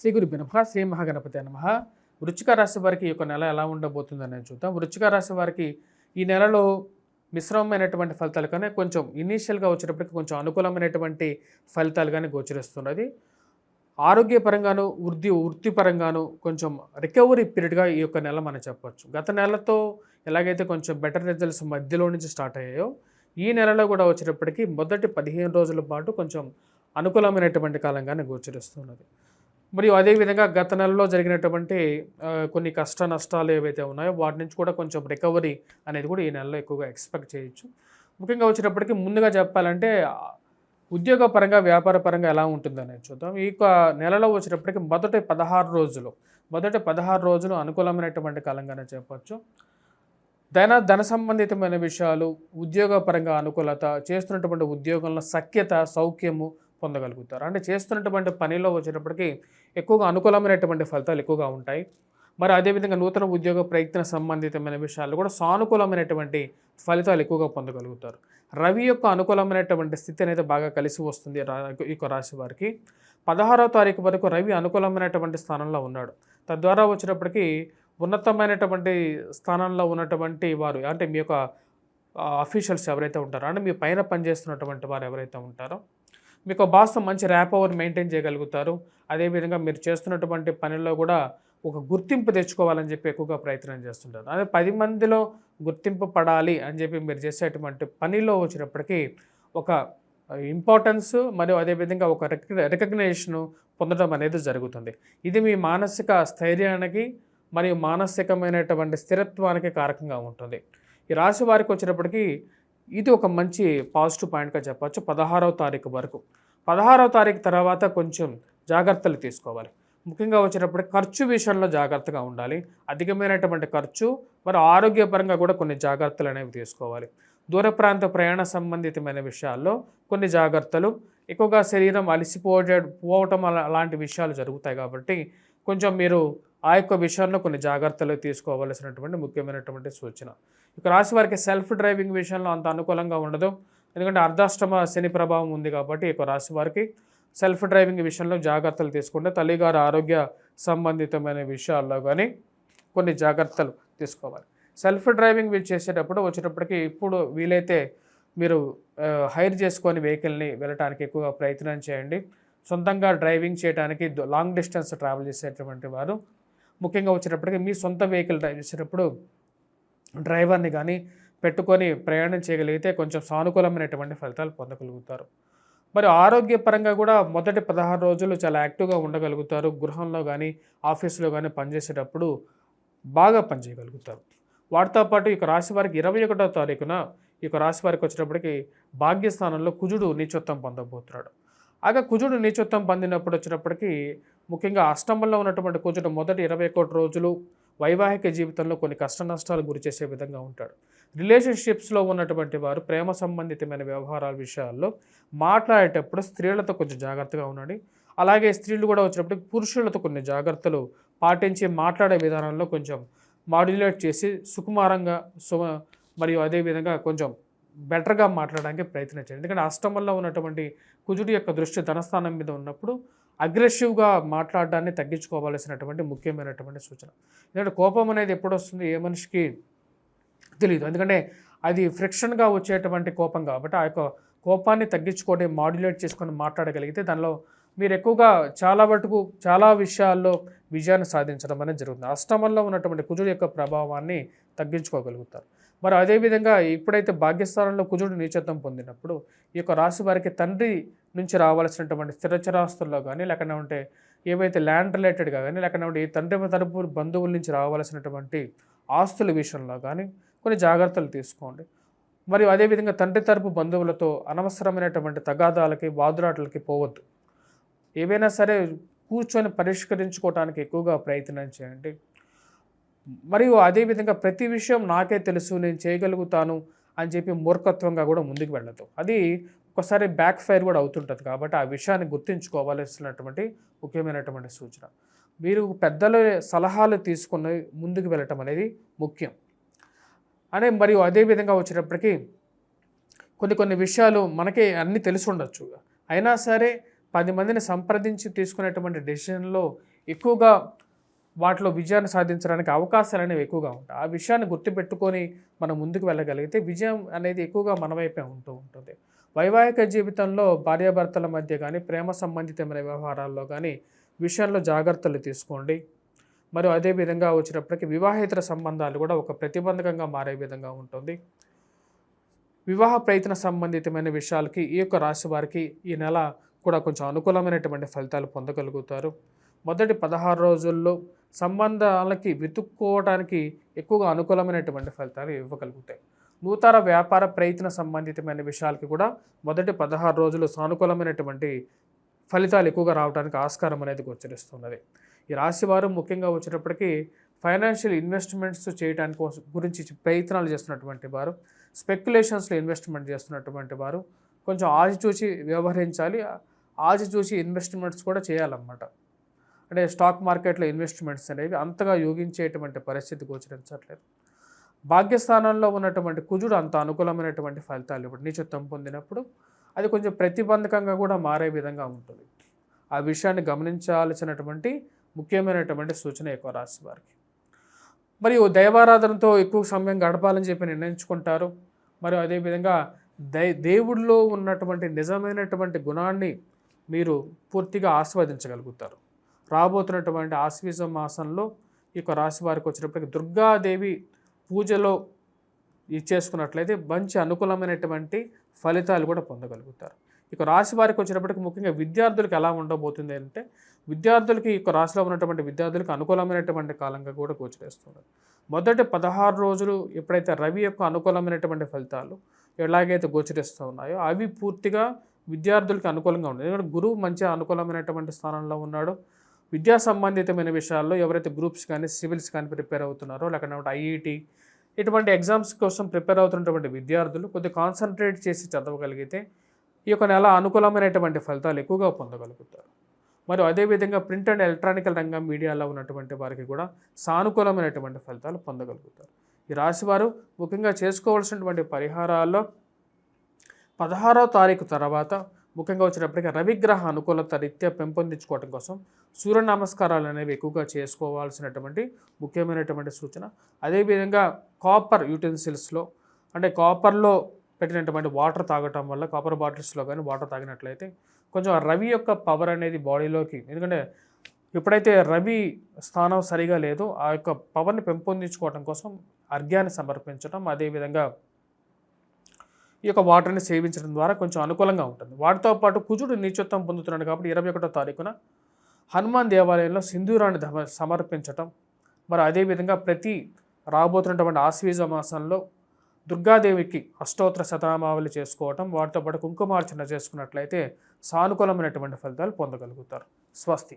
శ్రీ గురుభ్యో నమః. శ్రీ మహాగణపతి నమః. వృశ్చిక రాశి వారికి ఈ యొక్క నెల ఎలా ఉండబోతుందని చూద్దాం. వృశ్చిక రాశి వారికి ఈ నెలలో మిశ్రమమైనటువంటి ఫలితాలు కానీ కొంచెం ఇనీషియల్గా వచ్చేటప్పటికి కొంచెం అనుకూలమైనటువంటి ఫలితాలు కానీ గోచరిస్తున్నది. ఆరోగ్యపరంగాను వృత్తిపరంగాను కొంచెం రికవరీ పీరియడ్గా ఈ యొక్క నెల మనం చెప్పవచ్చు. గత నెలతో ఎలాగైతే కొంచెం బెటర్ రిజల్ట్స్ మధ్యలో నుంచి స్టార్ట్ అయ్యాయో ఈ నెలలో కూడా వచ్చేటప్పటికి మొదటి 15 రోజుల పాటు కొంచెం అనుకూలమైనటువంటి కాలంగానే గోచరిస్తున్నది. మరియు అదేవిధంగా గత నెలలో జరిగినటువంటి కొన్ని కష్ట నష్టాలు ఏవైతే ఉన్నాయో వాటి నుంచి కూడా కొంచెం రికవరీ అనేది కూడా ఈ నెలలో ఎక్కువగా ఎక్స్పెక్ట్ చేయొచ్చు. ముఖ్యంగా వచ్చేటప్పటికి ముందుగా చెప్పాలంటే ఉద్యోగపరంగా వ్యాపారపరంగా ఎలా ఉంటుందనేది చూద్దాం. ఈ నెలలో వచ్చేటప్పటికి మొదటి 16 రోజులు అనుకూలమైనటువంటి కాలంగానే చెప్పవచ్చు. ధన సంబంధితమైన విషయాలు, ఉద్యోగపరంగా అనుకూలత, చేస్తున్నటువంటి ఉద్యోగంలో సఖ్యత, సౌఖ్యము పొందగలుగుతారు. అంటే చేస్తున్నటువంటి పనిలో వచ్చేటప్పటికి ఎక్కువగా అనుకూలమైనటువంటి ఫలితాలు ఎక్కువగా ఉంటాయి. మరి అదేవిధంగా నూతన ఉద్యోగ ప్రయత్న సంబంధితమైన విషయాలు కూడా సానుకూలమైనటువంటి ఫలితాలు ఎక్కువగా పొందగలుగుతారు. రవి యొక్క అనుకూలమైనటువంటి స్థితి అనేది బాగా కలిసి వస్తుంది ఈ రాశి వారికి. 16వ తారీఖు వరకు రవి అనుకూలమైనటువంటి స్థానంలో ఉన్నాడు. తద్వారా వచ్చేటప్పటికి ఉన్నతమైనటువంటి స్థానంలో ఉన్నటువంటి వారు అంటే మీ యొక్క అఫీషియల్స్ ఎవరైతే ఉంటారో అంటే మీ పైన పనిచేస్తున్నటువంటి వారు ఎవరైతే ఉంటారో మీకు బాస్తో మంచి ర్యాప్ ఓవర్ మెయింటైన్ చేయగలుగుతారు. అదేవిధంగా మీరు చేస్తున్నటువంటి పనుల్లో కూడా ఒక గుర్తింపు తెచ్చుకోవాలని చెప్పి ఎక్కువగా ప్రయత్నం చేస్తుంటారు. అదే 10 మందిలో గుర్తింపు పడాలి అని చెప్పి మీరు చేసేటువంటి పనిలో వచ్చినప్పటికీ ఒక ఇంపార్టెన్స్ మరియు అదేవిధంగా ఒక రికగ్నేషను పొందడం అనేది జరుగుతుంది. ఇది మీ మానసిక స్థైర్యానికి మరియు మానసికమైనటువంటి స్థిరత్వానికి కారకంగా ఉంటుంది. ఈ రాశి వారికి వచ్చేటప్పటికి ఇది ఒక మంచి పాజిటివ్ పాయింట్గా చెప్పచ్చు. 16వ తారీఖు వరకు. 16వ తారీఖు తర్వాత కొంచెం జాగ్రత్తలు తీసుకోవాలి. ముఖ్యంగా వచ్చేటప్పటికి ఖర్చు విషయంలో జాగ్రత్తగా ఉండాలి. అధికమైనటువంటి ఖర్చు మరి ఆరోగ్యపరంగా కూడా కొన్ని జాగ్రత్తలు అనేవి తీసుకోవాలి. దూర ప్రాంత ప్రయాణ సంబంధితమైన విషయాల్లో కొన్ని జాగ్రత్తలు, ఎక్కువగా శరీరం అలసిపోవటం అలాంటి విషయాలు జరుగుతాయి కాబట్టి కొంచెం మీరు ఆ యొక్క విషయంలో కొన్ని జాగ్రత్తలు తీసుకోవాల్సినటువంటి ముఖ్యమైనటువంటి సూచన. ఇక రాశి వారికి సెల్ఫ్ డ్రైవింగ్ విషయంలో అంత అనుకూలంగా ఉండదు. ఎందుకంటే అర్ధాష్టమ శని ప్రభావం ఉంది కాబట్టి ఇక రాశి వారికి సెల్ఫ్ డ్రైవింగ్ విషయంలో జాగ్రత్తలు తీసుకుంటే తల్లిగారి ఆరోగ్య సంబంధితమైన విషయాల్లో కానీ కొన్ని జాగ్రత్తలు తీసుకోవాలి. సెల్ఫ్ డ్రైవింగ్ చేసేటప్పుడు వచ్చేటప్పటికి ఇప్పుడు వీలైతే మీరు హైర్ చేసుకొని వెహికల్ని వెళ్ళటానికి ఎక్కువగా ప్రయత్నం చేయండి. సొంతంగా డ్రైవింగ్ చేయడానికి లాంగ్ డిస్టెన్స్ ట్రావెల్ చేసేటువంటి వారు ముఖ్యంగా వచ్చేటప్పటికి మీ సొంత వెహికల్ డ్రైవ్ చేసేటప్పుడు డ్రైవర్ని కానీ పెట్టుకొని ప్రయాణం చేయగలిగితే కొంచెం సానుకూలమైనటువంటి ఫలితాలు పొందగలుగుతారు. మరి ఆరోగ్యపరంగా కూడా మొదటి 16 రోజులు చాలా యాక్టివ్గా ఉండగలుగుతారు. గృహంలో కానీ ఆఫీసులో కానీ పనిచేసేటప్పుడు బాగా పనిచేయగలుగుతారు. వాటితో పాటు ఇక రాశి వారికి 21వ తారీఖున ఇక రాశి వారికి వచ్చేటప్పటికి భాగ్యస్థానంలో కుజుడు నీచత్వం పొందబోతున్నాడు. కుజుడు నీచత్వం పొందినప్పుడు వచ్చినప్పటికీ ముఖ్యంగా అష్టమంలో ఉన్నటువంటి కుజుడు మొదటి 21 రోజులు వైవాహిక జీవితంలో కొన్ని కష్ట నష్టాలు గురి చేసే విధంగా ఉంటాడు. రిలేషన్షిప్స్లో ఉన్నటువంటి వారు ప్రేమ సంబంధితమైన వ్యవహారాల విషయాల్లో మాట్లాడేటప్పుడు స్త్రీలతో కొంచెం జాగ్రత్తగా ఉండండి. అలాగే స్త్రీలు కూడా వచ్చినప్పటికి పురుషులతో కొన్ని జాగ్రత్తలు పాటించి మాట్లాడే విధానంలో కొంచెం మాడ్యులేట్ చేసి సుకుమారంగా మరియు అదేవిధంగా కొంచెం బెటర్గా మాట్లాడడానికి ప్రయత్నించండి. ఎందుకంటే అష్టమంలో ఉన్నటువంటి కుజుడి యొక్క దృష్టి ధనస్థానం మీద ఉన్నప్పుడు అగ్రెసివ్గా మాట్లాడడాన్ని తగ్గించుకోవాల్సినటువంటి ముఖ్యమైనటువంటి సూచన. ఎందుకంటే కోపం అనేది ఎప్పుడు వస్తుంది ఏ మనిషికి తెలియదు. ఎందుకంటే అది ఫ్రిక్షన్గా వచ్చేటువంటి కోపం కాబట్టి ఆ యొక్క కోపాన్ని తగ్గించుకోవడం మాడ్యులేట్ చేసుకొని మాట్లాడగలిగితే దానిలో మీరు ఎక్కువగా చాలా విషయాల్లో విజయాన్ని సాధించడం అనేది జరుగుతుంది. అష్టమంలో ఉన్నటువంటి కుజుడి యొక్క ప్రభావాన్ని తగ్గించుకోగలుగుతారు. మరి అదేవిధంగా ఇప్పుడైతే భాగ్యస్థానంలో కుజుడు నీచత్వం పొందినప్పుడు ఈ యొక్క రాశి వారికి తండ్రి నుంచి రావాల్సినటువంటి స్థిరచరాస్తుల్లో కానీ లేకపోతే ఏవైతే ల్యాండ్ రిలేటెడ్గా కానీ లేకపోతే ఈ తండ్రి తరపు బంధువుల నుంచి రావాల్సినటువంటి ఆస్తుల విషయంలో కానీ కొన్ని జాగ్రత్తలు తీసుకోండి. మరియు అదేవిధంగా తండ్రి తరపు బంధువులతో అనవసరమైనటువంటి తగాదాలకి వాదులాటలకి పోవద్దు. ఏవైనా సరే కూర్చొని పరిష్కరించుకోవడానికి ఎక్కువగా ప్రయత్నం చేయండి. మరియు అదేవిధంగా ప్రతి విషయం నాకే తెలుసు నేను చేయగలుగుతాను అని చెప్పి మూర్ఖత్వంగా కూడా ముందుకు వెళ్ళదు. అది ఒకసారి బ్యాక్ ఫైర్ కూడా అవుతుంటుంది కాబట్టి ఆ విషయాన్ని గుర్తుంచుకోవాల్సినటువంటి ముఖ్యమైనటువంటి సూచన. మీరు పెద్దల సలహాలు తీసుకుని ముందుకు వెళ్ళటం అనేది ముఖ్యం. మరియు అదేవిధంగా వచ్చేటప్పటికి కొన్ని విషయాలు మనకి అన్నీ తెలిసి ఉండొచ్చు. అయినా సరే 10 మందిని సంప్రదించి తీసుకునేటువంటి డెసిషన్‌లో ఎక్కువగా వాటిలో విజయాన్ని సాధించడానికి అవకాశాలనేవి ఎక్కువగా ఉంటాయి. ఆ విషయాన్ని గుర్తుపెట్టుకొని మనం ముందుకు వెళ్ళగలిగితే విజయం అనేది ఎక్కువగా మన వైపే ఉంటూ ఉంటుంది. వైవాహిక జీవితంలో భార్యాభర్తల మధ్య గానీ, ప్రేమ సంబంధితమైన వ్యవహారాల్లో గానీ విషయంలో జాగ్రత్తలు తీసుకోండి. మరియు అదే విధంగా వచ్చేటప్పటికి వివాహేతర సంబంధాలు కూడా ఒక ప్రతిబంధకంగా మారే విధంగా ఉంటుంది. వివాహ ప్రయత్న సంబంధితమైన విషయాలకి ఈ యొక్క రాశి వారికి ఈ నెల కూడా కొంచెం అనుకూలమైనటువంటి ఫలితాలు పొందగలుగుతారు. మొదటి 16 రోజుల్లో సంబంధాలకి వెతుక్కోవడానికి ఎక్కువగా అనుకూలమైనటువంటి ఫలితాలు ఇవ్వగలుగుతాయి. నూతన వ్యాపార ప్రయత్న సంబంధితమైన విషయాలకి కూడా మొదటి 16 రోజులు సానుకూలమైనటువంటి ఫలితాలు ఎక్కువగా రావడానికి ఆస్కారం అనేది గోచరిస్తున్నది. ఈ రాశి వారు ముఖ్యంగా వచ్చేటప్పటికి ఫైనాన్షియల్ ఇన్వెస్ట్మెంట్స్ చేయడానికి గురించి ప్రయత్నాలు చేస్తున్నటువంటి వారు, స్పెక్యులేషన్స్లో ఇన్వెస్ట్మెంట్ చేస్తున్నటువంటి వారు కొంచెం ఆచితూచి వ్యవహరించాలి. ఆచితూచి ఇన్వెస్ట్మెంట్స్ కూడా చేయాలన్నమాట. అంటే స్టాక్ మార్కెట్లో ఇన్వెస్ట్మెంట్స్ అనేవి అంతగా యోగించేటువంటి పరిస్థితి గోచరించట్లేదు. భాగ్యస్థానంలో ఉన్నటువంటి కుజుడు అంత అనుకూలమైనటువంటి ఫలితాలు ఇవ్వడు. నీచత్వం పొందినప్పుడు అది కొంచెం ప్రతిబంధకంగా కూడా మారే విధంగా ఉంటుంది. ఆ విషయాన్ని గమనించాల్సినటువంటి ముఖ్యమైనటువంటి సూచన ఎక్కువ రాశి వారికి. మరియు దైవారాధనతో ఎక్కువ సమయం గడపాలని చెప్పి నిర్ణయించుకుంటారు. మరియు అదేవిధంగా దేవుడిలో ఉన్నటువంటి నిజమైనటువంటి గుణాన్ని మీరు పూర్తిగా ఆస్వాదించగలుగుతారు. రాబోతున్నటువంటి ఆశ్వీజ మాసంలో ఈ యొక్క రాశి వారికి వచ్చేటప్పటికి దుర్గాదేవి పూజలో చేసుకున్నట్లయితే మంచి అనుకూలమైనటువంటి ఫలితాలు కూడా పొందగలుగుతారు. ఇక రాశి వారికి వచ్చేటప్పటికి ముఖ్యంగా విద్యార్థులకు ఎలా ఉండబోతుంది అంటే విద్యార్థులకి ఈ రాశిలో ఉన్నటువంటి విద్యార్థులకు అనుకూలమైనటువంటి కాలంగా కూడా గోచరిస్తుంది. మొదటి 16 రోజులు ఎప్పుడైతే రవి యొక్క అనుకూలమైనటువంటి ఫలితాలు ఎలాగైతే గోచరిస్తూ ఉన్నాయో అవి పూర్తిగా విద్యార్థులకు అనుకూలంగా ఉంటుంది. ఎందుకంటే గురువు మంచి అనుకూలమైనటువంటి స్థానంలో ఉన్నాడు. విద్యా సంబంధితమైన విషయాల్లో ఎవరైతే గ్రూప్స్ కానీ సివిల్స్ కానీ ప్రిపేర్ అవుతున్నారో లేకపోతే ఐఐటి ఇటువంటి ఎగ్జామ్స్ కోసం ప్రిపేర్ అవుతున్నటువంటి విద్యార్థులు కొద్దిగా కాన్సన్ట్రేట్ చేసి చదవగలిగితే ఈ యొక్క నెల అనుకూలమైనటువంటి ఫలితాలు ఎక్కువగా పొందగలుగుతారు. మరియు అదేవిధంగా ప్రింట్ అండ్ ఎలక్ట్రానికల్ రంగం మీడియాలో ఉన్నటువంటి వారికి కూడా సానుకూలమైనటువంటి ఫలితాలు పొందగలుగుతారు. ఈ రాశివారు ముఖ్యంగా చేసుకోవాల్సినటువంటి పరిహారాల్లో 16వ తారీఖు తర్వాత ముఖ్యంగా వచ్చేటప్పటికీ రవిగ్రహ అనుకూలత రీత్యా పెంపొందించుకోవడం కోసం సూర్య నమస్కారాలు అనేవి ఎక్కువగా చేసుకోవాల్సినటువంటి ముఖ్యమైనటువంటి సూచన. అదేవిధంగా కాపర్ యూటెన్సిల్స్లో అంటే కాపర్లో పెట్టినటువంటి వాటర్ తాగటం వల్ల కాపర్ బాటిల్స్లో కానీ వాటర్ తాగినట్లయితే కొంచెం రవి యొక్క పవర్ అనేది బాడీలోకి, ఎందుకంటే ఎప్పుడైతే రవి స్థానం సరిగా లేదో ఆ యొక్క పవర్ని పెంపొందించుకోవడం కోసం అర్ఘ్యాన్ని సమర్పించడం, అదేవిధంగా ఈ యొక్క వాటర్ని సేవించడం ద్వారా కొంచెం అనుకూలంగా ఉంటుంది. వాటితో పాటు కుజుడు నీచత్వం పొందుతున్నాడు కాబట్టి 21వ తారీఖున హనుమాన్ దేవాలయంలో సింధూరాన్ని సమర్పించటం, మరి అదేవిధంగా ప్రతి రాబోతున్నటువంటి ఆశ్వీజ మాసంలో దుర్గాదేవికి అష్టోత్తర శతనామావళి చేసుకోవటం, వాటితో పాటు కుంకుమార్చన చేసుకున్నట్లయితే సానుకూలమైనటువంటి ఫలితాలు పొందగలుగుతారు. స్వస్తి.